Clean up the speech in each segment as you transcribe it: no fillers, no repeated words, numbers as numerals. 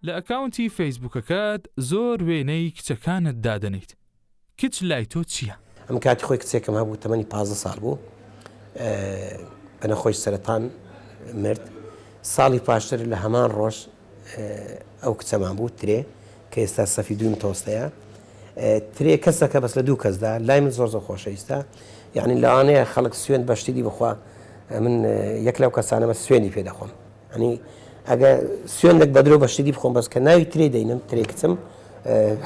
لە ئەکاونتی فەیسبووکەکەت زۆر وێنەی کچەکانت دادەنیت. کچ لای تۆ چییە؟ ئەم کاتی خۆی کچێکم هەبوو تەمەنی 15 ساڵ بوو، بەنەخۆی سەرەتان مرد. ساڵی پاشتر لە هەمان ڕۆژ ئەو کچەمان بوو ترێ کە ئێستا سەفی دویم تۆستەیە. ترێ کەسەکە بەس لە دوو کەسدا لای من زۆر خۆشەویستە، یعنی لەوانەیە خەڵک سوێن بەشتی بخوا، من یەک لەو کەسانەمە سوێنی پێ دەخۆم. ینی ئەگە سوێندێک بەدرۆ بەشتی بخۆم بەس کە ناوی ترێ دەینم ترێ کچم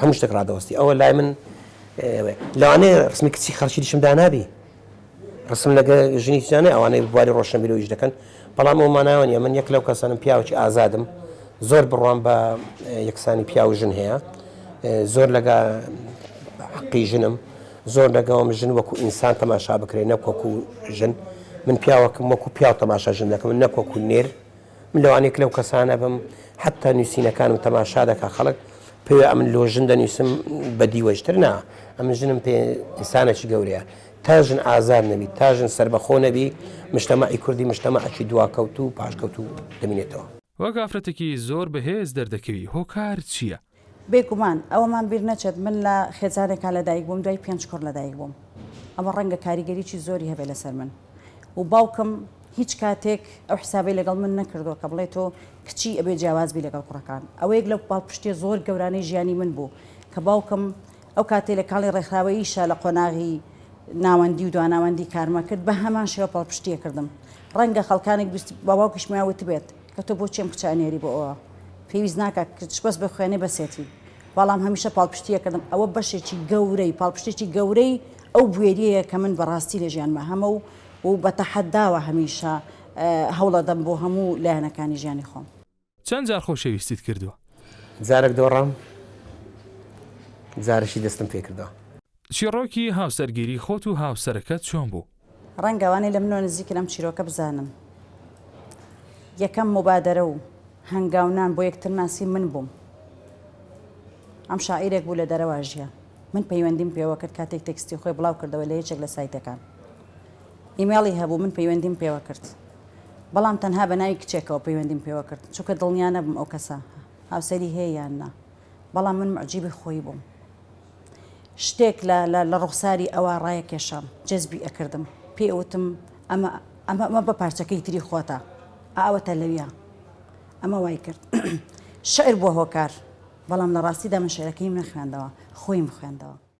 هەموو شتێک ڕادەوەستی. ئەوە لای من لەوانەیە ڕسمی کچی خەڵکی دیشم دانابی، ڕسم لەگە ژنی جانێ ئەوانەی بواری ڕۆشنبیرەوەیش دەکەن، بەڵام ئەومان ناوانە من یەک لەو کەسانم پیاوەکی ئازادم، زۆر بڕوام بە یەکسانی پیا و ژن هەیە، زۆر لەگە حەقی ژنم، زۆر لەگەڵم ژن وەکو ئینسان تەماشا بکرێت نەکوەکو ژن. من پیاوەکەم وەکو پیاو تەماشا ژن دەکەم، من نەکوەکو نێر. من لەوانەیەک لەو کەسانە بم حتا نووسینەکانم تەماشا دەکا خەڵک پێوێ ئەمن لۆ ژن دەنووسم بە دیوەشتر نا، ئەم ژنم پێ ئینسانێکی گەورەیە. تا ژن ئازار نەبی، تا ژن سربەخۆ نەبی، مجتەمەعی کوردی مجتەمەعێکی دواکەوت و پاشکەوت و دەمێنێتەوە. وەک ئافرەتێکی زۆر بەهێز دەردەکەوی، هۆکار چییە؟ بێگومان ئەوەمان بیر نەچێت من لە خێزانێکا لەدایک بووم، دوای 5 کوڕ لەدایک بووم. ئەمە ڕەنگە کاریگەریی زۆری هەبێ لەسەر من و باوکم هیچ کاتێک ئەو حسابەی لەگەڵ من نەکردووە کە بڵێت تۆ کچی ئەبێ جیاوازبی لەگەڵ کوڕەکان. ئەوە یەک لەو پاڵپشتێ زۆر گەورانەی ژیانی من بوو کە باوکم ئەو کاتێ لە کاڵی ڕێکخراوەییشە لە قۆناغی ناوەندی و دواناوەندی کارمە کرد، بە هەمان شێوە پاڵپشتیە کردم. ڕەنگە خەڵکانێک با باوکیش میاوت بێت کە تۆ بۆ چێم کچانێری بۆ ئەوە پێویست ناکە کچ بەس بە خوێنێ بەسێتی، بەڵام هەمیشە پاڵپشتیە کردم. ئەوە بەشێکی گەورەی پاڵپشتێکی گەورەی ئەو بوێریەیە کە من بەڕاستی لە ژیانمە هەمە و بە تەحەداوە هەمیشە هەوڵەدەم بۆ هەموو لایەنەکانی ژیانی خۆم. چەند جار خۆشەویستیت کردووە؟ جارێک دۆڕام، جارشی دەستم پێ کردەوە. چیرۆکی هاوسەرگیری خۆت و هاوسەرەکەت چۆن بوو؟ ڕەنگەوانەی لە منۆ نزیکم چیرۆکە بزانم. یەکەم مبادرە و هەنگاونان بۆ یەکتر ناسی من بووم. ئەم شاعیرێک بوو لە دەرەوە ژیان، من پەیوەندیم پێوە کرد کاتێک تەکستی خۆی بڵاو کردەوە لە یەکێک لە سایتەکان. ئیمێڵی هەبوو من پەیوەندیم پێوە کرد، بەڵام تەنها بە ناوی کچێکەوە پەیوەندیم پێوە کرد، چونکە دڵنیا نەبووم ئەو کەسە هاوسەری هەیە یان نا، بەڵام من معجیبی خۆی بووم. شتێک لە ڕوخساری ئەوە ڕایە کێشام، جەزبی ئەکردم، پێوتم ئەمە بە پارچەکەی تری خۆتە، ئاوەتە لەویە، ئەمە وای کرد. شعر بووە هۆکار، بەڵام لە ڕاستیدا من شعرەکەیم نەخوێندەوە، خۆیم خوێندەوە.